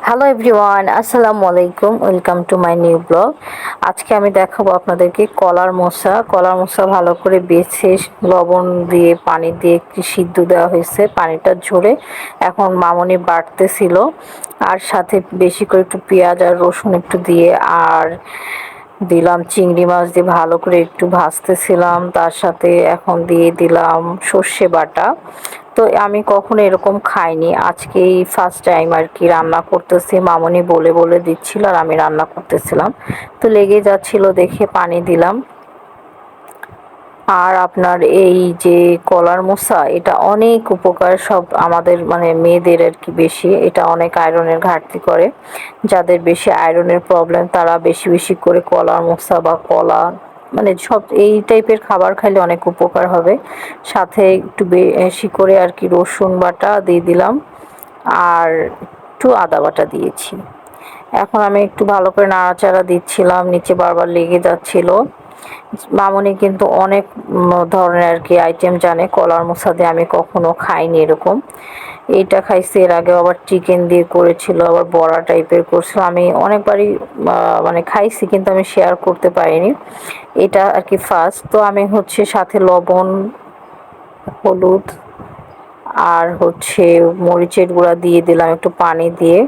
Hello everyone, আসসালামু আলাইকুম। Welcome to my new blog. আজকে আমি দেখাবো আপনাদেরকে কলার মোচা ভালো করে বেছে লবণ দিয়ে পানি দিয়ে একটু সিদ্ধ দেওয়া হয়েছে। পানিটা ঝরে এখন মামনি বাটতেছিল, আর সাথে বেশি করে একটু পেঁয়াজ আর রসুন একটু দিয়ে আর দিলাম চিংড়ি মাছ দিয়ে ভালো করে একটু ভাজতেছিলাম। তার সাথে এখন দিয়ে দিলাম সর্ষে বাটা। তো আমি কখনো এরকম খাইনি, আজকেই ফার্স্ট টাইম আর কি রান্না করতেছি। মামনি বলে বলে দিচ্ছিল আর আমি রান্না করতেছিলাম, তো লেগে যাচ্ছিল দেখে পানি দিলাম। আর আপনার এই যে কলার মোচা, এটা অনেক উপকার, সব আমাদের মানে মেয়েদের আর কি বেশি, এটা অনেক আয়রনের ঘাটতি করে। যাদের বেশি আয়রনের প্রবলেম তারা বেশি বেশি করে কলার মোচা বা কলা মানে সব এই টাইপের খাবার খাইলে অনেক উপকার হবে। সাথে একটু বেশি করে আর কি রসুন বাটা দিয়ে দিলাম আর একটু আদা বাটা দিয়েছি। এখন আমি একটু ভালো করে নাড়াচাড়া দিচ্ছিলাম, নিচে বারবার লেগে যাচ্ছিল। মামনি কিন্তু অনেক ধরনের আর কি আইটেম জানে কলার মোচা দিয়ে, আমি কখনো খাইনি এরকম। এইটা খাইছি, এর আগে আবার চিকেন দিয়ে করেছিল, আবার বড়া টাইপের করছিল। আমি অনেকবারই মানে খাইছি, কিন্তু আমি শেয়ার করতে পারিনি। এটা আর কি ফার্স্ট। তো আমি হচ্ছে সাথে লবণ, হলুদ আর হচ্ছে মরিচের গুঁড়া দিয়ে দিলাম একটু পানি দিয়ে।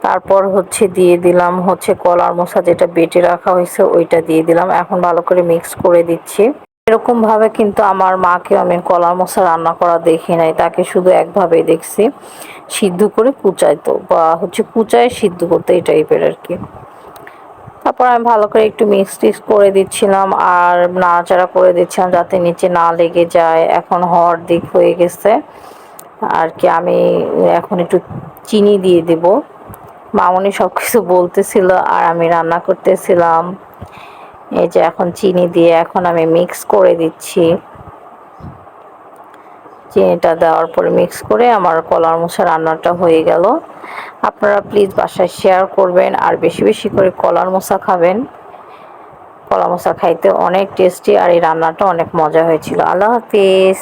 তারপর হচ্ছে দিয়ে দিলাম হচ্ছে কলার মোচা যেটা বেটে রাখা হয়েছে ওইটা দিয়ে দিলাম। এখন ভালো করে মিক্স করে দিচ্ছি। এরকম ভাবে কিন্তু আমার মাকে আমি কলার মোচা রান্না করা দেখি নাই, তাকে শুধু একভাবেই দেখছি, সিদ্ধ করে কুচাইতো বা হচ্ছে কুচায় সিদ্ধ করতে, এই টাইপের আর কি। তারপর আমি ভালো করে একটু মিক্স টিক্স করে দিচ্ছিলাম আর নাড়াচাড়া করে দিচ্ছিলাম যাতে নিচে না লেগে যায়। এখন হওয়ার দিক হয়ে গেছে আর কি। আমি এখন একটু চিনি দিয়ে দেব। মামনি সব কিছু বলতেছিল আর আমি রান্না করতেছিলাম। এই যে এখন চিনি দিয়ে এখন আমি মিক্স করে দিচ্ছি। চিনিটা দেওয়ার পরে মিক্স করে আমার কলার মোচা রান্নাটা হয়ে গেল। আপনারা প্লিজ বাসায় শেয়ার করবেন আর বেশি বেশি করে কলার মোচা খাবেন। কলা মোচা খাইতে অনেক টেস্টি আর এই রান্নাটা অনেক মজা হয়েছিল। আল্লাহ হাফিজ।